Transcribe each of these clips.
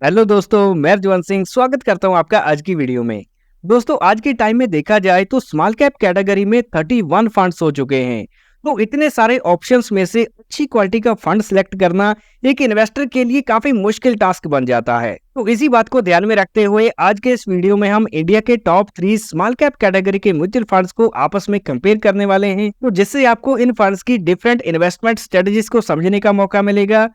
Hello दोस्तों, मैं रजवंत सिंह स्वागत करता हूं आपका आज की वीडियो में। दोस्तों, आज के टाइम में देखा जाए तो स्मॉल कैप कैटेगरी में 31 फंड्स हो चुके हैं। तो इतने सारे ऑप्शंस में से अच्छी क्वालिटी का फंड सिलेक्ट करना एक इन्वेस्टर के लिए काफी मुश्किल टास्क बन जाता है। तो इसी बात को ध्यान में रखते हुए आज के इस वीडियो में हम इंडिया के टॉप 3 स्मॉल कैप कैटेगरी के म्यूचुअल फंड्स को आपस में कंपेयर करने वाले हैं, तो जिससे आपको इन फंड्स की डिफरेंट इन्वेस्टमेंट स्ट्रेटजीज को समझने का मौका मिलेगा।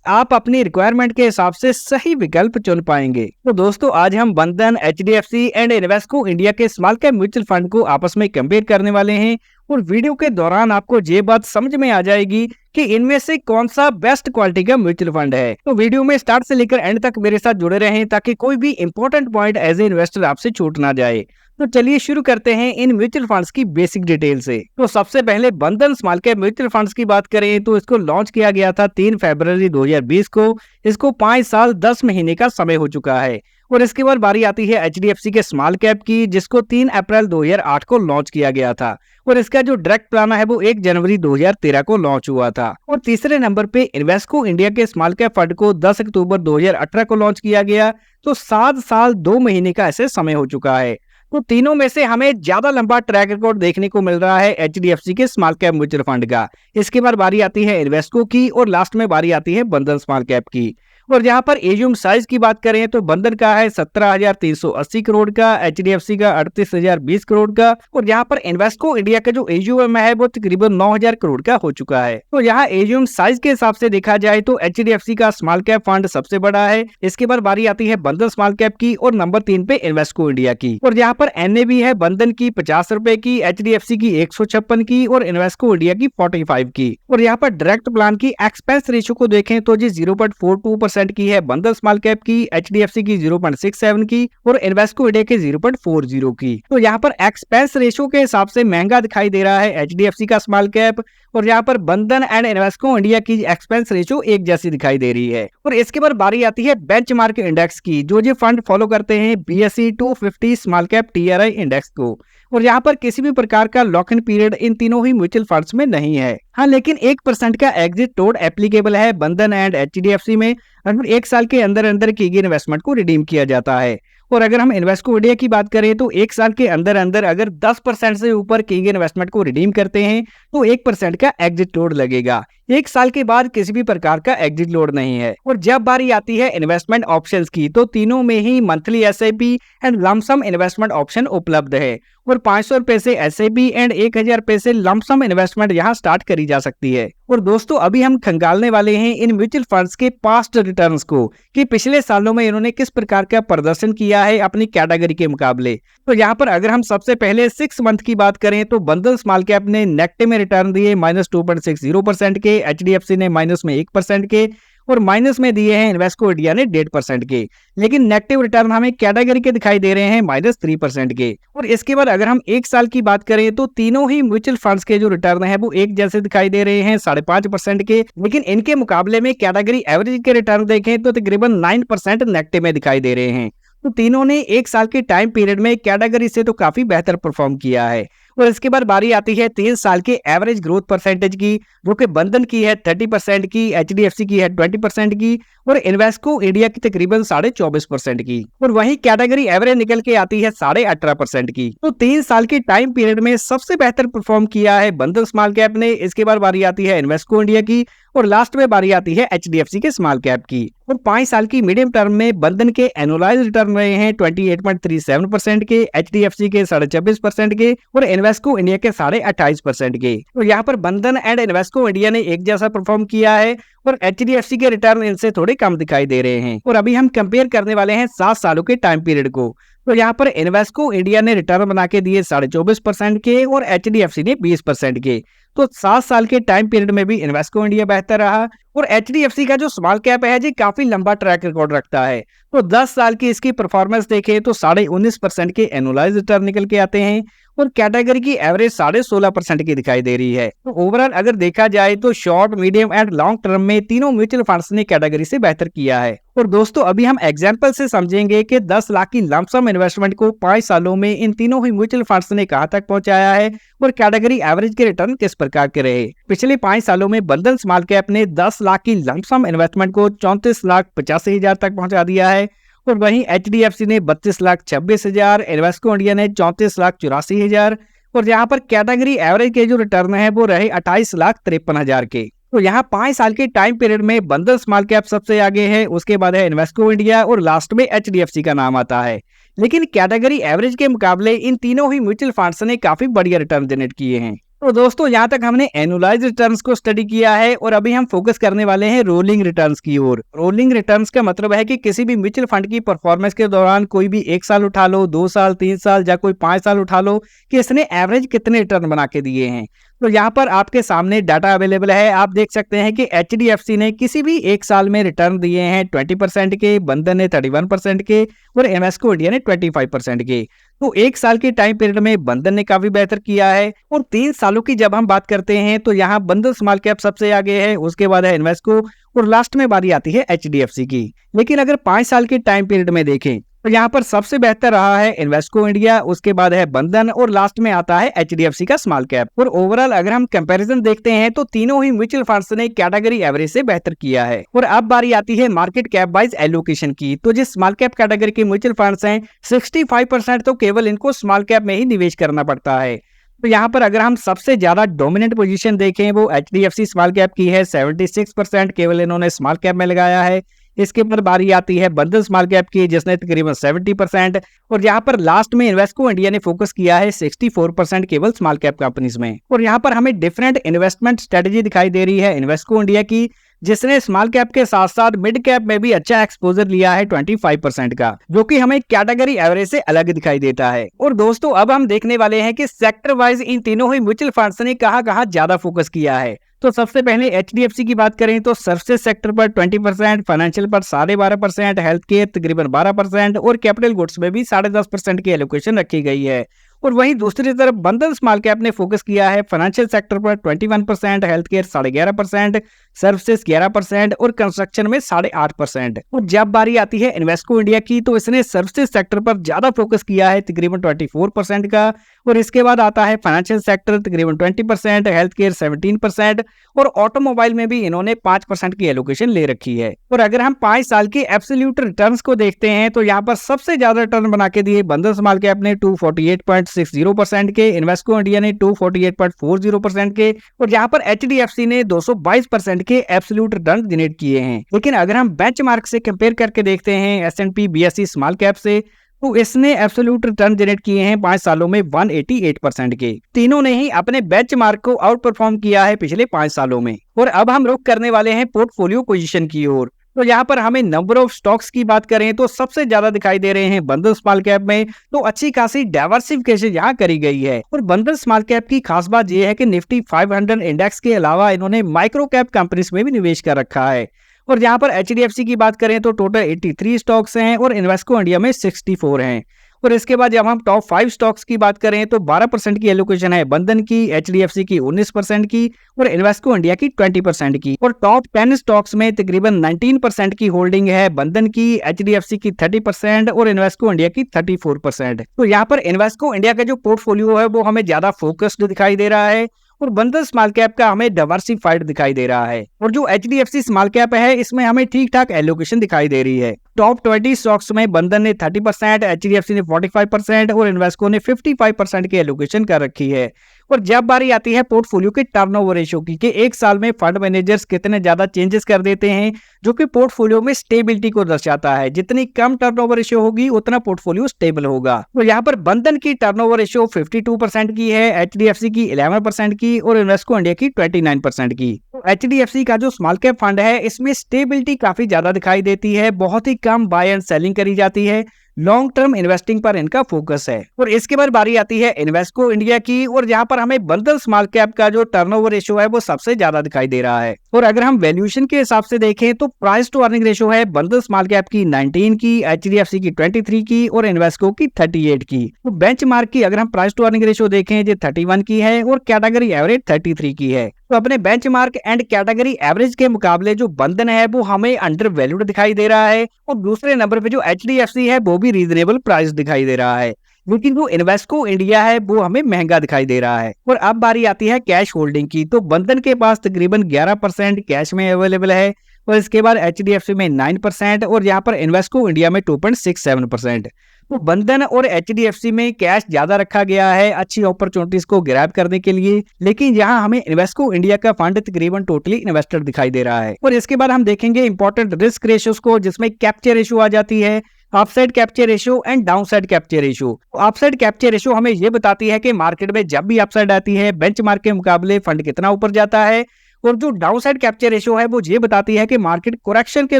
आप अपनी रिक्वायरमेंट के हिसाब से सही विकल्प चुन पाएंगे। तो दोस्तों, आज हम बंधन, एचडीएफसी एंड इन्वेस्को इंडिया के स्मॉल कैप म्यूचुअल फंड को आपस में कंपेयर करने वाले हैं और वीडियो के दौरान आपको ये बात समझ में आ जाएगी कि इनमें से कौन सा बेस्ट क्वालिटी का म्यूचुअल फंड है। तो वीडियो में स्टार्ट से लेकर एंड तक मेरे साथ जुड़े रहें ताकि कोई भी important point as a investor आपसे छूट ना जाए। तो चलिए शुरू करते हैं इन म्यूचुअल फंड्स की बेसिक डिटेल से। तो सबसे पहले बंधन स्मॉल कैप म्यूचुअल फंड्स की बात करें तो इसको लॉन्च किया गया था 3 फरवरी 2020 को। इसको 5 साल 10 महीने का समय हो चुका है। और इसके बाद बारी आती है एचडीएफसी के स्मॉल कैप की, जिसको 3 अप्रैल 2008 को लॉन्च किया गया था और इसका जो डायरेक्ट प्लान है वो 1 जनवरी 2013 को लॉन्च हुआ था। और तीसरे नंबर पे इन्वेस्को इंडिया के स्मॉल कैप फंड को 10 अक्टूबर 2018 को लॉन्च किया गया। तो 7 साल 2 महीने का ऐसे समय हो चुका है। तो तीनों में से हमें ज्यादा लंबा ट्रैक रिकॉर्ड देखने को मिल रहा है एचडीएफसी के स्मॉल कैप म्यूचुअल फंड का। इसके बाद बारी आती है इन्वेस्को की और लास्ट में बारी आती है बंधन स्मॉल कैप की। और जहां पर एयूएम साइज की बात करें तो बंधन का है 17,380 करोड़ का, एचडीएफसी का 38,020 करोड़ का और यहाँ पर इन्वेस्को इंडिया का जो एयूएम है वो तकरीबन 9,000 करोड़ का हो चुका है। तो यहाँ एयूएम साइज के हिसाब से देखा जाए तो एचडीएफसी का स्मॉल कैप फंड सबसे बड़ा है। इसके बाद बारी आती है बंधन स्मॉल कैप की और नंबर 3 पे इन्वेस्को इंडिया की। और यहाँ पर एनएवी है बंधन की 50 रुपए की, एचडीएफसी की 156 की और इन्वेस्को इंडिया की 45 की। और यहाँ पर डायरेक्ट प्लान की एक्सपेंस रेशियो को देखें तो जी 0.42% की है बंधन स्मॉल कैप की, एचडीएफसी की 0.67 की और इन्वेस्को इंडिया की 0.40 की। तो यहाँ पर एक्सपेंस रेशियो के हिसाब से महंगा दिखाई दे रहा है एचडीएफसी का स्मॉल कैप और यहाँ पर बंधन एंड इन्वेस्को इंडिया की एक्सपेंस रेशियो एक जैसी दिखाई दे रही है। और इसके बाद बारी आती है बेंचमार्क इंडेक्स की, जो फंड फॉलो करते हैं BSE 250 small cap TRI index को। और यहाँ पर किसी भी प्रकार का लॉक इन पीरियड इन तीनों ही म्यूचुअल फंड्स में नहीं है। हाँ, लेकिन 1% का एग्जिट टोड एप्लीकेबल है बंधन एंड एचडीएफसी में। अगर 1 साल के अंदर अंदर की गई इन्वेस्टमेंट को रिडीम किया जाता है। और अगर हम इन्वेस्को इंडिया की बात करें तो 1 साल के अंदर अंदर अगर 10% से ऊपर की गई इन्वेस्टमेंट को रिडीम करते हैं तो 1% का एग्जिट लोड लगेगा। 1 साल के बाद किसी भी प्रकार का एग्जिट लोड नहीं है। और जब बारी आती है इन्वेस्टमेंट ऑप्शंस की तो तीनों में ही monthly SIP and lump sum investment option उपलब्ध है। और 500 रुपए से एसआईपी एंड 1,000 रुपए से लमसम इन्वेस्टमेंट यहाँ स्टार्ट करी जा सकती है। और दोस्तों, अभी हम खंगालने वाले हैं इन म्यूचुअल फंड्स के पास्ट रिटर्न्स को कि पिछले सालों में इन्होंने किस प्रकार का प्रदर्शन किया है अपनी कैटेगरी के मुकाबले। तो यहाँ पर अगर हम सबसे पहले 6 मंथ की बात करें तो बंधन स्मॉल कैप ने नेगेटिव में रिटर्न दिए -2.60% के, एचडीएफसी ने -1% के और माइनस में दिए हैं इन्वेस्को इंडिया ने 1.5% के। लेकिन नेगेटिव रिटर्न हमें कैटेगरी के दिखाई दे रहे हैं -3% के। और इसके बाद अगर हम 1 साल की बात करें तो तीनों ही म्यूचुअल फंड्स के जो रिटर्न है वो एक जैसे दिखाई दे रहे हैं 5.5% के। लेकिन इनके मुकाबले में कैटेगरी एवरेज के रिटर्न देखें तो तकरीबन 9% नेगेटिव में दिखाई दे रहे हैं। तो तीनों ने 1 साल के टाइम पीरियड में कैटेगरी से तो काफी बेहतर परफॉर्म किया है। और इसके बाद बारी आती है 3 साल के एवरेज ग्रोथ परसेंटेज की, जो कि बंधन की है 30% की, एचडीएफसी की है 20% की और इन्वेस्को इंडिया की तकरीबन 24.5% की। और वहीं कैटेगरी एवरेज निकल के आती है 18.5% की। तो 3 साल के टाइम पीरियड में सबसे बेहतर परफॉर्म किया है बंधन स्मॉल कैप ने। इसके बाद बारी आती है इन्वेस्को इंडिया की और लास्ट में बारी आती है एचडीएफसी के स्मॉल कैप की। और 5 साल की मीडियम टर्म में बंधन के एनुअलाइज रिटर्न रहे हैं 28.37% के, एचडीएफसी के 24.5% के और इन्वेस्को इंडिया के 28.5% के। तो यहाँ पर बंधन एंड इन्वेस्को इंडिया ने एक जैसा परफॉर्म किया है और एचडीएफसी के रिटर्न इनसे थोड़े कम दिखाई दे रहे हैं। और अभी हम कंपेयर करने वाले हैं 7 सालों के टाइम पीरियड को। तो यहाँ पर इन्वेस्को इंडिया ने रिटर्न बना के दिए 24.5% के और एचडीएफसी ने 20% के। तो 7 साल के टाइम पीरियड में भी इन्वेस्को इंडिया बेहतर रहा। और एचडीएफसी का जो स्मॉल कैप है जी काफी लंबा ट्रैक रिकॉर्ड रखता है। तो 10 साल की इसकी परफॉर्मेंस देखें तो 19.5% के एनुअलाइज रिटर्न निकल के आते हैं और कैटेगरी की एवरेज 16.5% की दिखाई दे रही है। तो ओवरऑल अगर देखा जाए तो short, medium and long term में तीनों म्यूचुअल फंड्स ने कैटेगरी से बेहतर किया है। और दोस्तों अभी हम एग्जांपल से समझेंगे कि 10 लाख की लमसम इन्वेस्टमेंट को 5 सालों में इन तीनों ही म्यूचुअल फंड्स ने कहां तक पहुंचाया है और कैटेगरी एवरेज के रिटर्न किस प्रकार के रहे। पिछले 5 सालों में बंधन स्मॉल कैप ने 10 लाख की लमसम इन्वेस्टमेंट को 34,85,000 तक पहुंचा दिया है और वहीं एचडीएफसी ने 32,26,000, इन्वेस्को इंडिया ने 34,84,000 और यहाँ पर कैटेगरी एवरेज के जो रिटर्न है वो रहे 28,53,000 के। तो यहाँ 5 साल के टाइम पीरियड में बंधन स्मॉल कैप सबसे आगे है, उसके बाद है इन्वेस्को इंडिया और लास्ट में एचडीएफसी का नाम आता है। लेकिन कैटेगरी एवरेज के मुकाबले इन तीनों ही म्यूचुअल फंड्स ने काफी बढ़िया रिटर्न जनरेट किए हैं। तो दोस्तों यहाँ तक हमने एनुअलाइज रिटर्न्स को स्टडी किया है और अभी हम फोकस करने वाले हैं रोलिंग रिटर्न्स की ओर। रोलिंग रिटर्न्स का मतलब है कि किसी भी म्यूचुअल फंड की परफॉर्मेंस के दौरान कोई भी 1 साल उठा लो, 2 साल, 3 साल या कोई 5 साल उठा लो कि इसने एवरेज कितने रिटर्न बना के दिए हैं। तो यहाँ पर आपके सामने डाटा अवेलेबल है। आप देख सकते हैं कि एचडीएफसी ने किसी भी 1 साल में रिटर्न दिए हैं 20% के, बंधन ने 31% के और इन्वेस्को इंडिया ने 25% के। तो 1 साल के टाइम पीरियड में बंधन ने काफी बेहतर किया है और 3 सालों की जब हम बात करते हैं तो यहाँ बंधन स्मॉल कैप सबसे आगे है, उसके बाद है इन्वेस्को और लास्ट में बारी आती है एचडीएफसी की। लेकिन अगर 5 साल के टाइम पीरियड में देखें तो यहाँ पर सबसे बेहतर रहा है इन्वेस्को इंडिया, उसके बाद है बंधन और लास्ट में आता है एचडीएफसी का स्मॉल कैप। और ओवरऑल अगर हम कंपैरिजन देखते हैं तो तीनों ही म्यूचुअल फंड्स ने कैटेगरी एवरेज से बेहतर किया है। और अब बारी आती है मार्केट कैप वाइज एलोकेशन की। तो जिस स्मॉल कैप कैटेगरी के म्यूचुअल फंड्स हैं 65% तो केवल इनको स्मॉल कैप में ही निवेश करना पड़ता है। तो यहाँ पर अगर हम सबसे ज्यादा डोमिनेंट पोजीशन देखें वो एचडीएफसी स्मॉल कैप की है, 76% केवल इन्होंने स्मॉल कैप में लगाया है। इसके ऊपर बारी आती है बंधन स्मॉल कैप की जिसने तकरीबन 70% और यहाँ पर लास्ट में इन्वेस्को इंडिया ने फोकस किया है 64% केवल स्मॉल कैप कंपनीज में। और यहाँ पर हमें डिफरेंट इन्वेस्टमेंट स्ट्रेटेजी दिखाई दे रही है इन्वेस्को इंडिया की, जिसने स्मॉल कैप के साथ साथ मिड कैप में भी अच्छा एक्सपोजर लिया है 25% का, जो कि हमें कैटेगरी एवरेज से अलग दिखाई देता है। और दोस्तों अब हम देखने वाले हैं कि सेक्टर वाइज इन तीनों ही म्यूचुअल फंड्स ने कहां ज्यादा फोकस किया है। तो सबसे पहले एचडीएफसी की बात करें तो सर्विसेज सेक्टर पर 20%, फाइनेंशियल पर 12.5%, हेल्थ केयर तकरीबन 12% और कैपिटल गुड्स में भी 10.5% की एलोकेशन रखी गई है। और वहीं दूसरी तरफ बंधन स्मॉल कैप ने फोकस किया है फाइनेंशियल सेक्टर पर 21%, हेल्थ केयर 11.5%, सर्विसेज 11% और कंस्ट्रक्शन में 8.5%। और जब बारी आती है इन्वेस्को इंडिया की तो इसने सर्विसेज सेक्टर पर ज्यादा फोकस किया है तकरीबन 24% का और इसके बाद आता है फाइनेंशियल सेक्टर तकरीबन 20%, हेल्थ केयर 17% और ऑटोमोबाइल में भी इन्होंने 5% की एलोकेशन ले रखी है। और अगर हम 5 साल के एब्सोल्यूट रिटर्न्स को देखते हैं तो यहाँ पर सबसे ज्यादा रिटर्न बना के दिए बंधन स्मॉल कैप ने 248.60% के, इन्वेस्को इंडिया ने 248.40% के और यहाँ पर एचडीएफसी ने 222% के एब्सोल्यूट रिटर्न जनरेट किए हैं। लेकिन अगर हम बेंचमार्क से कंपेयर करके देखते हैं S&P BSE स्मॉल कैप से तो इसने एब्सोल्यूट रिटर्न जनरेट किए हैं 5 सालों में 188% के। तीनों ने ही अपने बेंचमार्क को आउट परफॉर्म किया है पिछले 5 सालों में। और अब हम रुख करने वाले हैं पोर्टफोलियो पोजीशन की ओर। तो यहाँ पर हमें नंबर ऑफ स्टॉक्स की बात करें तो सबसे ज्यादा दिखाई दे रहे हैं बंधन स्मॉल कैप में, तो अच्छी खासी डाइवर्सिफिकेशन यहाँ करी गई है। और बंधन स्मॉल कैप की खास बात यह है कि निफ्टी 500 इंडेक्स के अलावा इन्होंने माइक्रो कैप कंपनीज में भी निवेश कर रखा है। और यहाँ पर एचडीएफसी की बात करें तो टोटल 83 स्टॉक्स हैं और इन्वेस्को इंडिया में 64 हैं। और इसके बाद जब हम टॉप 5 स्टॉक्स की बात करें तो 12% की एलोकेशन है बंधन की, एचडीएफसी की 19% की और इन्वेस्को इंडिया की 20% की। और टॉप 10 स्टॉक्स में तकरीबन 19% की होल्डिंग है बंधन की, एचडीएफसी की 30% और इन्वेस्को इंडिया की 34%। तो यहाँ पर इन्वेस्को इंडिया का जो पोर्टफोलियो है वो हमें ज्यादा फोकस्ड दिखाई दे रहा है और बंधन स्मॉल कैप का हमें डाइवर्सिफाइड दिखाई दे रहा है। और जो एचडीएफसी स्मॉल कैप है इसमें हमें ठीक ठाक एलोकेशन दिखाई दे रही है। टॉप 20 स्टॉक्स में बंधन ने 30%, एचडीएफसी ने 45% और इन्वेस्को ने 55% की एलोकेशन कर रखी है। और जब बारी आती है पोर्टफोलियो के टर्नओवर रेशियो की कि 1 साल में फंड मैनेजर्स कितने ज्यादा चेंजेस कर देते हैं, जो कि पोर्टफोलियो में स्टेबिलिटी को दर्शाता है। जितनी कम टर्नओवर रेशियो होगी उतना पोर्टफोलियो स्टेबल होगा। तो यहाँ पर बंधन की टर्नओवर रेशियो 52% की है, एचडीएफसी की 11% की और इन्वेस्को इंडिया की 29% की। तो एचडीएफसी का जो स्मॉल कैप फंड है इसमें स्टेबिलिटी काफी ज्यादा दिखाई देती है, बहुत ही कम बाय एंड सेलिंग करी जाती है, लॉन्ग टर्म इन्वेस्टिंग पर इनका फोकस है। और इसके बाद बारी आती है इन्वेस्को इंडिया की और यहाँ पर हमें बंधन स्मॉल कैप का जो टर्नओवर रेशियो है वो सबसे ज्यादा दिखाई दे रहा है। और अगर हम वैल्यूएशन के हिसाब से देखें तो प्राइस टू अर्निंग रेशियो है बंधन स्मॉल कैप की 19 की, एचडीएफसी की 23 की और इन्वेस्को की 38 की। तो बेंचमार्क की अगर हम प्राइस टू अर्निंग रेशियो देखें जो 31 की है और कैटेगरी एवरेज 33 की है। तो अपने बेंचमार्क एंड कैटेगरी एवरेज के मुकाबले जो बंधन है वो हमें अंडर वैल्यूड दिखाई दे रहा है और दूसरे नंबर पे जो एचडीएफसी है वो भी रीजनेबल प्राइस दिखाई दे रहा है। लेकिन जो इन्वेस्को इंडिया है वो हमें महंगा दिखाई दे रहा है। और अब बारी आती है कैश होल्डिंग की, तो बंधन के पास तकरीबन 11% कैश में अवेलेबल है, और इसके बाद एचडीएफसी में 9% और यहाँ पर इन्वेस्को इंडिया में 2.67%। तो बंधन और एचडीएफसी में कैश ज्यादा रखा गया है अच्छी अपॉर्चुनिटीज को ग्रैब करने के लिए, लेकिन यहाँ हमें इन्वेस्को इंडिया का फंड तकरीबन टोटली इन्वेस्टेड दिखाई दे रहा है। और इसके बाद हम देखेंगे इंपॉर्टेंट रिस्क रेशियोज को, जिसमें कैप्चर रेशियो आ जाती है, upside capture ratio and downside capture ratio. Upside capture ratio हमें ये बताती है कि मार्केट में जब भी अपसाइड आती है बेंचमार्क के मुकाबले फंड कितना ऊपर जाता है, और जो डाउनसाइड कैप्चर रेशियो है वो ये बताती है कि मार्केट करेक्शन के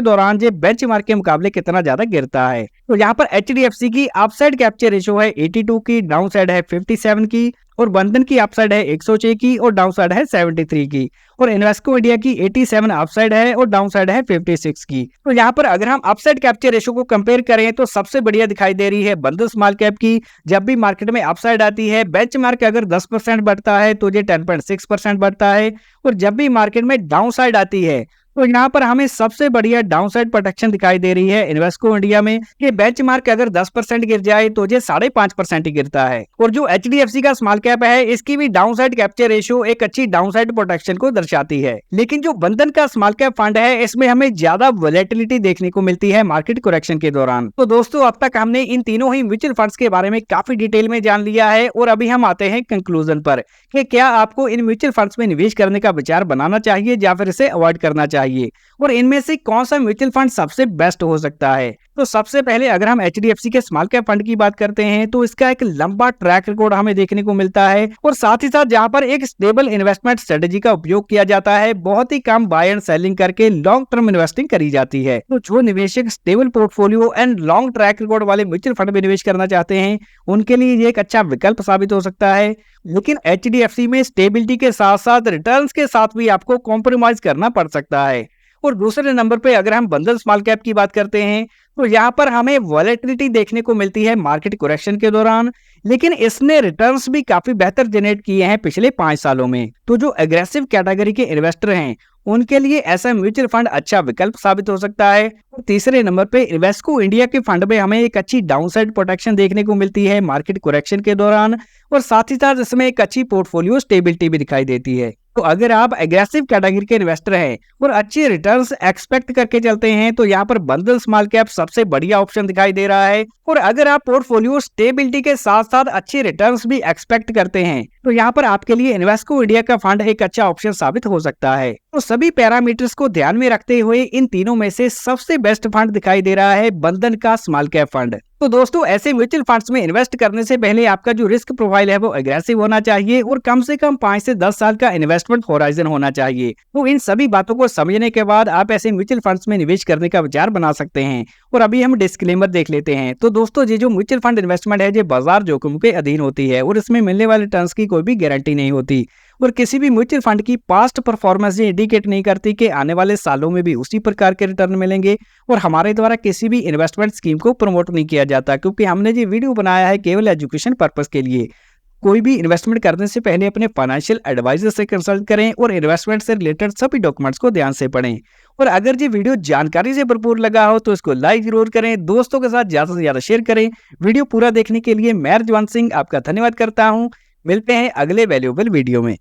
दौरान ये बेंचमार्क के मुकाबले कितना ज्यादा गिरता है। तो यहाँ पर एचडीएफसी की अपसाइड कैप्चर रेशियो है 82 की, डाउनसाइड है 57 की, और बंधन की अपसाइड है 106 की और डाउनसाइड है 73 की, और इन्वेस्को इंडिया की 87 अपसाइड है और डाउनसाइड है 56 की। तो यहाँ पर अगर हम अपसाइड कैप्चर रेशियो को कंपेयर करें तो सबसे बढ़िया दिखाई दे रही है बंधन स्मॉल कैप की। जब भी मार्केट में अपसाइड आती है बेंचमार्क अगर 10% बढ़ता है तो ये 10.6% बढ़ता है, और जब भी मार्केट में डाउनसाइड आती है तो यहाँ पर हमें सबसे बढ़िया डाउनसाइड प्रोटेक्शन दिखाई दे रही है इन्वेस्को इंडिया में, कि बेंचमार्क अगर 10% गिर जाए तो ये 5.5% ही गिरता है। और जो एचडीएफसी का स्मॉल कैप है इसकी भी डाउनसाइड कैप्चर रेशियो एक अच्छी डाउनसाइड प्रोटेक्शन को दर्शाती है, लेकिन जो बंधन का स्मॉल कैप फंड है इसमें हमें ज्यादा वोलेटिलिटी देखने को मिलती है मार्केट करेक्शन के दौरान। तो दोस्तों अब तक हमने इन तीनों ही म्यूचुअल फंड्स के बारे में काफी डिटेल में जान लिया है, और अभी हम आते हैं कंक्लूजन पर कि क्या आपको इन म्यूचुअल फंड्स में निवेश करने का विचार बनाना चाहिए या फिर इसे अवॉइड करना चाहिए, और इनमें से कौन सा म्यूचुअल फंड सबसे बेस्ट हो सकता है। तो सबसे पहले अगर हम एचडीएफसी के स्मॉल कैप फंड की बात करते हैं तो इसका एक लंबा ट्रैक रिकॉर्ड हमें देखने को मिलता है, और साथ ही साथ जहां पर एक स्टेबल इन्वेस्टमेंट स्ट्रेटेजी का उपयोग किया जाता है, बहुत ही कम बाय एंड सेलिंग करके लॉन्ग टर्म इन्वेस्टिंग करी जाती है। तो जो निवेशक stable portfolio and long track record वाले म्यूचुअल फंड में निवेश करना चाहते हैं उनके लिए ये एक अच्छा विकल्प साबित हो सकता है। लेकिन एचडीएफसी में स्टेबिलिटी के साथ साथ रिटर्न्स के साथ भी आपको कॉम्प्रोमाइज करना पड़ सकता है। और दूसरे नंबर पे अगर हम बंधन स्मॉल कैप की बात करते हैं तो यहाँ पर हमें वॉलेटिलिटी देखने को मिलती है मार्केट करेक्शन के दौरान, लेकिन इसने रिटर्न्स भी काफी बेहतर जनरेट किए हैं पिछले 5 सालों में। तो जो एग्रेसिव कैटेगरी के इन्वेस्टर हैं उनके लिए ऐसा म्यूचुअल फंड अच्छा विकल्प साबित हो सकता है। और तीसरे नंबर पे इन्वेस्को इंडिया के फंड में हमें एक अच्छी डाउनसाइड प्रोटेक्शन देखने को मिलती है मार्केट करेक्शन के दौरान, और साथ ही साथ इसमें एक अच्छी पोर्टफोलियो स्टेबिलिटी भी दिखाई देती है। तो अगर आप एग्रेसिव कैटेगरी के इन्वेस्टर हैं और अच्छे रिटर्न्स एक्सपेक्ट करके चलते हैं तो यहाँ पर बंधन स्मॉल कैप सबसे बढ़िया ऑप्शन दिखाई दे रहा है। और अगर आप पोर्टफोलियो स्टेबिलिटी के साथ साथ अच्छे रिटर्न्स भी एक्सपेक्ट करते हैं तो यहाँ पर आपके लिए इन्वेस्को इंडिया का फंड एक अच्छा ऑप्शन साबित हो सकता है। तो सभी पैरामीटर्स को ध्यान में रखते हुए इन तीनों में से सबसे बेस्ट फंड दिखाई दे रहा है बंधन का स्मॉल कैप फंड। तो दोस्तों ऐसे म्यूचुअल फंड्स में इन्वेस्ट करने से पहले आपका जो रिस्क प्रोफाइल है वो एग्रेसिव होना चाहिए और कम से कम 5 से 10 साल का इन्वेस्टमेंट होराइजन होना चाहिए। तो इन सभी बातों को समझने के बाद आप ऐसे म्यूचुअल फंड्स में निवेश करने का विचार बना सकते हैं। और अभी हम डिस्क्लेमर देख लेते हैं। तो दोस्तों ये जो म्यूचुअल फंड इन्वेस्टमेंट है ये बाजार जोखिम के अधीन होती है और इसमें मिलने वाले रिटर्न्स की कोई भी गारंटी नहीं होती, और किसी भी म्यूचुअल फंड की पास्ट परफॉर्मेंस ये इंडिकेट नहीं करती कि आने वाले सालों में भी उसी प्रकार के रिटर्न मिलेंगे। और हमारे द्वारा किसी भी इन्वेस्टमेंट स्कीम को प्रमोट नहीं किया जाता, क्योंकि हमने ये वीडियो बनाया है केवल एजुकेशन पर्पस के लिए। कोई भी इन्वेस्टमेंट करने से पहले अपने फाइनेंशियल एडवाइजर से कंसल्ट करें और इन्वेस्टमेंट से रिलेटेड सभी डॉक्यूमेंट्स को ध्यान से पढ़ें। और अगर ये वीडियो जानकारी से भरपूर लगा हो तो इसको लाइक जरूर करें, दोस्तों के साथ ज्यादा से ज्यादा शेयर करें। वीडियो पूरा देखने के लिए मैं रिजवान सिंह आपका धन्यवाद करता हूँ। मिलते हैं अगले वैल्यूएबल वीडियो में।